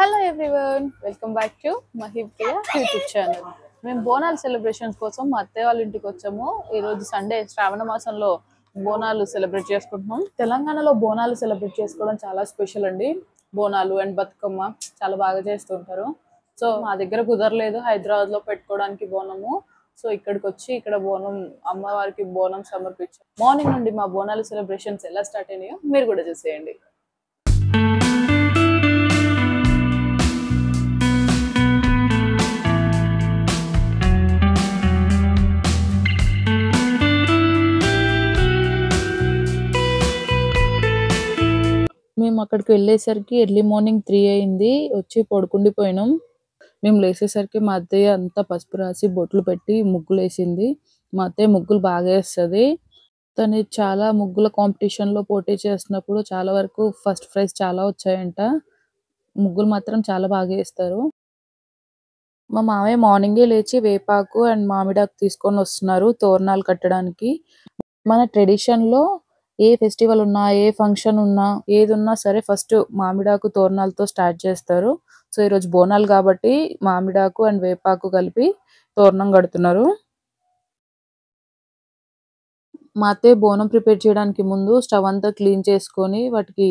Hello everyone, welcome back to Mahi Priya YouTube channel. మేము బోనాల celebrations కోసం మా అత్తయ్య వాళ్ళ ఇంటికి వచ్చాము. ఈరోజు సండే, శ్రావణ మాసంలో బోనాలు సెలబ్రేట్ చేసుకుంటున్నాం. తెలంగాణలో బోనాలు సెలబ్రేట్ చేసుకోవడం చాలా స్పెషల్ అండి. బోనాలు అండ్ బతుకమ్మ చాలా బాగా చేస్తుంటారు. సో మా దగ్గర కుదరలేదు హైదరాబాద్లో పెట్టుకోవడానికి బోనము. సో ఇక్కడికి వచ్చి ఇక్కడ బోనం, అమ్మవారికి బోనం సమర్పించాం. మార్నింగ్ నుండి మా బోనాలు సెలబ్రేషన్స్ ఎలా స్టార్ట్ అయినాయో మీరు కూడా చూసేయండి. మేము అక్కడికి వెళ్ళేసరికి ఎర్లీ మార్నింగ్ 3 అయింది. వచ్చి పడుకుండిపోయినాం. మేము లేచేసరికి మా అత్తయ్య అంతా పసుపు రాసి బొట్లు పెట్టి ముగ్గులు వేసింది. మా అత్తయ్య ముగ్గులు బాగా వేస్తుంది. తను చాలా ముగ్గుల కాంపిటీషన్లో పోటీ చేస్తున్నప్పుడు చాలా వరకు ఫస్ట్ ప్రైజ్ చాలా వచ్చాయంట. ముగ్గులు మాత్రం చాలా బాగా వేస్తారు. మా మామయ్య మార్నింగే లేచి వేపాకు అండ్ మామిడాకు తీసుకొని వస్తున్నారు తోరణాలు కట్టడానికి. మన ట్రెడిషన్లో ఏ ఫెస్టివల్ ఉన్నా, ఏ ఫంక్షన్ ఉన్నా, ఏది ఉన్నా సరే ఫస్ట్ మామిడాకు తోరణాలతో స్టార్ట్ చేస్తారు. సో ఈరోజు బోనాలు కాబట్టి మామిడాకు అండ్ వేపాకు కలిపి తోరణం కడుతున్నారు. మా అత్తయ్య బోనం ప్రిపేర్ చేయడానికి ముందు స్టవ్ అంతా క్లీన్ చేసుకొని వాటికి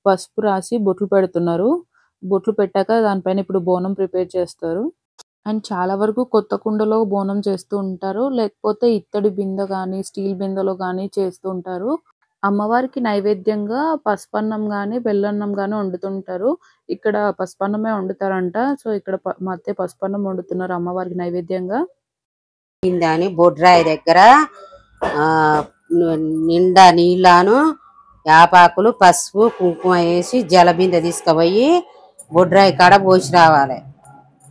పసుపు రాసి బొట్లు పెడుతున్నారు. బొట్లు పెట్టాక దానిపైన ఇప్పుడు బోనం ప్రిపేర్ చేస్తారు. అండ్ చాలా వరకు కొత్త కుండలో బోనం చేస్తూ ఉంటారు. లేకపోతే ఇత్తడి బిందె కానీ స్టీల్ బిందెలో కానీ చేస్తూ ఉంటారు. అమ్మవారికి నైవేద్యంగా పసుపన్నం గాని, బెల్లన్నం గాని వండుతుంటారు. ఇక్కడ పసుపన్నమే వండుతారంట. సో ఇక్కడ మా అత్తయ్య పసుపన్నం వండుతున్నారు అమ్మవారికి నైవేద్యంగా. అని బొడ్రాయి దగ్గర నిండా నీళ్ళను యాపాకులు పసుపు కుంకుమ వేసి జలబిందె తీసుకుపోయి బొడ్రాయి కాడ పోసి రావాలి.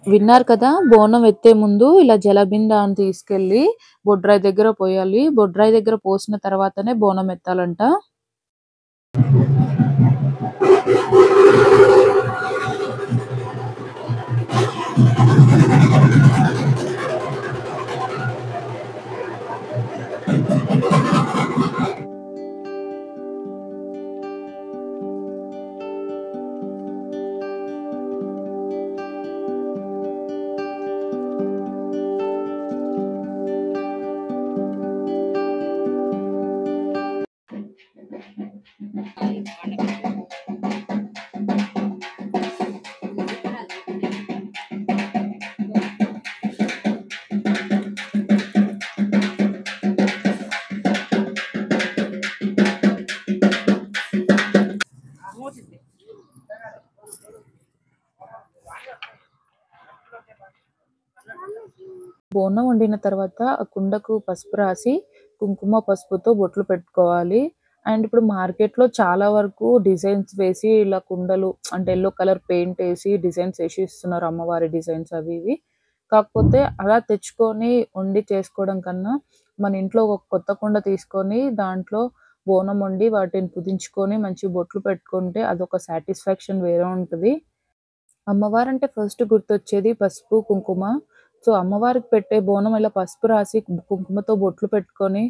విన్నారు కదా, బోనం ఎత్తే ముందు ఇలా జలబింద అని తీసుకెళ్లి బొడ్రాయి దగ్గర పోయాలి. బొడ్రాయి దగ్గర పోసిన తర్వాతనే బోనం ఎత్తాలంట. బోనం వండిన తర్వాత ఆ కుండకు పసుపు రాసి కుంకుమ పసుపుతో బొట్లు పెట్టుకోవాలి. అండ్ ఇప్పుడు మార్కెట్లో చాలా వరకు డిజైన్స్ వేసి ఇలా కుండలు అంటే ఎల్లో కలర్ పెయింట్ వేసి డిజైన్స్ వేసి ఇస్తున్నారు, అమ్మవారి డిజైన్స్ అవి ఇవి. కాకపోతే అలా తెచ్చుకొని వండి చేసుకోవడం కన్నా మన ఇంట్లో ఒక కొత్త కుండ తీసుకొని దాంట్లో బోనం వండి వాటిని పుదించుకొని మంచి బొట్లు పెట్టుకుంటే అదొక సాటిస్ఫాక్షన్ వేరే ఉంటుంది. అమ్మవారు అంటే ఫస్ట్ గుర్తొచ్చేది పసుపు కుంకుమ. సో అమ్మవారికి పెట్టే బోనం ఇలా పసుపు రాసి కుంకుమతో బొట్లు పెట్టుకొని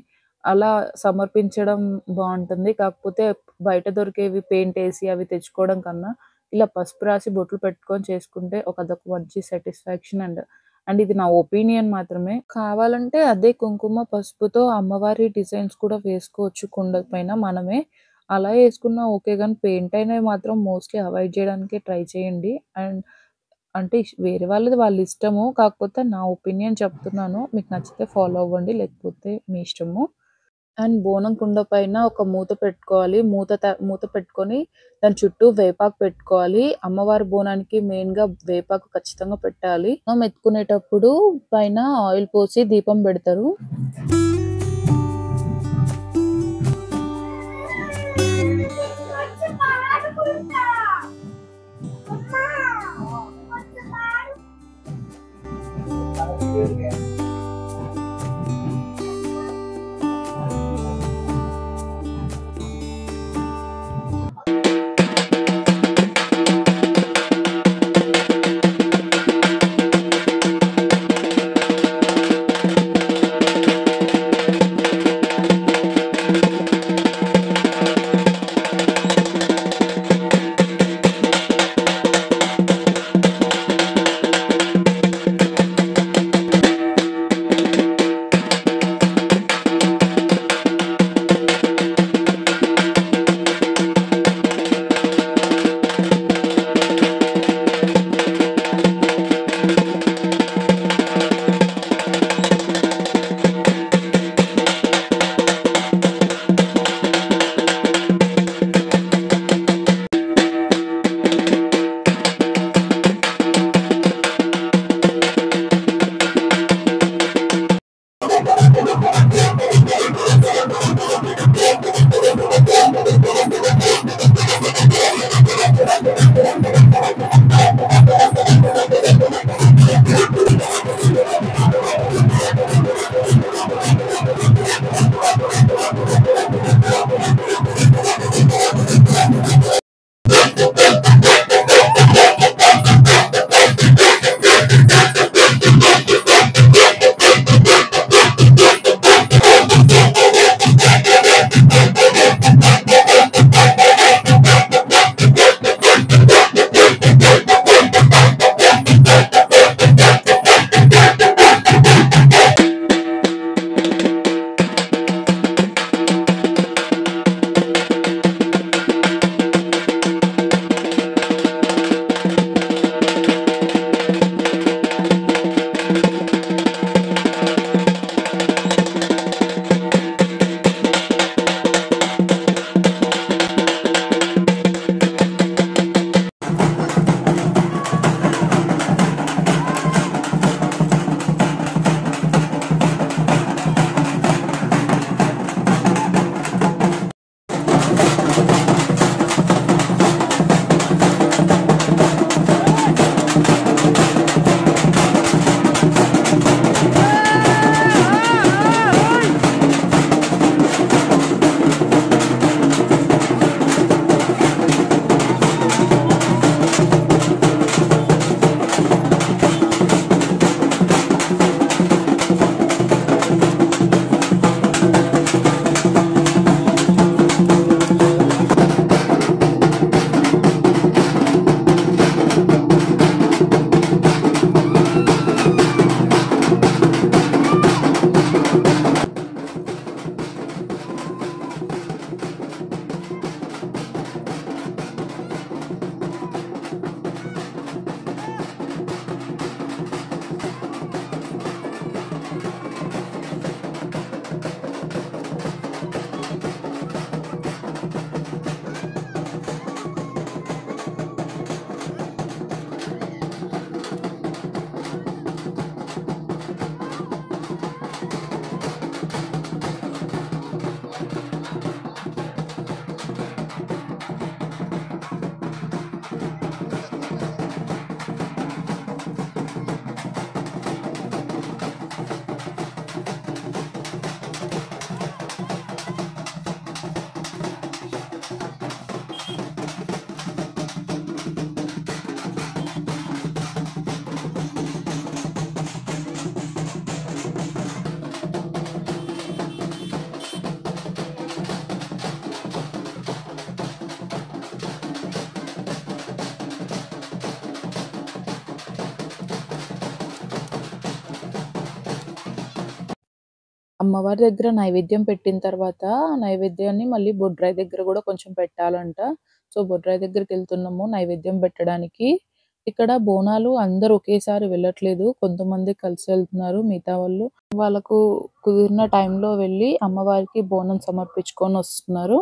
అలా సమర్పించడం బాగుంటుంది. కాకపోతే బయట దొరికేవి పెయింట్ వేసి అవి తెచ్చుకోవడం కన్నా ఇలా పసుపు రాసి బొట్లు పెట్టుకొని చేసుకుంటే అదొక మంచి సాటిస్ఫాక్షన్. అండ్ ఇది నా ఒపీనియన్ మాత్రమే. కావాలంటే అదే కుంకుమ పసుపుతో అమ్మవారి డిజైన్స్ కూడా వేసుకోవచ్చు కుండ పైన మనమే. అలా వేసుకున్నా ఓకే, కానీ పెయింట్ అయినవి మాత్రం మోస్ట్లీ అవాయిడ్ చేయడానికి ట్రై చేయండి. అండ్ అంటే వేరే వాళ్ళది వాళ్ళ ఇష్టము, కాకపోతే నా ఒపీనియన్ చెప్తున్నాను. మీకు నచ్చితే ఫాలో అవ్వండి, లేకపోతే మీ ఇష్టము. అండ్ బోనం కుండ పైన ఒక మూత పెట్టుకోవాలి. మూత పెట్టుకొని దాని చుట్టూ వేపాకు పెట్టుకోవాలి. అమ్మవారి బోనానికి మెయిన్ గా వేపాకు ఖచ్చితంగా పెట్టాలి. ఎత్తుకునేటప్పుడు పైన ఆయిల్ పోసి దీపం పెడతారు. అమ్మవారి దగ్గర నైవేద్యం పెట్టిన తర్వాత నైవేద్యాన్ని మళ్ళీ బొడ్రాయి దగ్గర గూడా కొంచెం పెట్టాలంట. సో, బొడ్రాయి దగ్గరికెళ్తున్నాము నైవేద్యం పెట్టడానికి. ఇక్కడ బోనాలు అందరూ ఒకేసారి వెళ్ళట్లేదు. కొంతమంది కలిసి వెళ్తున్నారు. మిగతా వాళ్ళు వాళ్ళకు కుదిరిన టైంలో వెళ్ళి అమ్మవారికి బోనం సమర్పించుకొనొస్తున్నారు.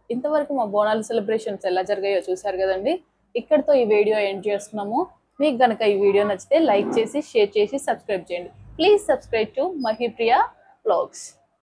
ఇంతవరకు మా బోనాల సెలబ్రేషన్స్ ఎలా జరిగాయో చూసారు కదండి. ఇక్కడితో ఈ వీడియో ఎండ్ చేస్తున్నాము. మీకు గనక ఈ వీడియో నచ్చితే లైక్ చేసి, షేర్ చేసి, సబ్స్క్రైబ్ చేయండి. Please subscribe to Mahipriya vlogs.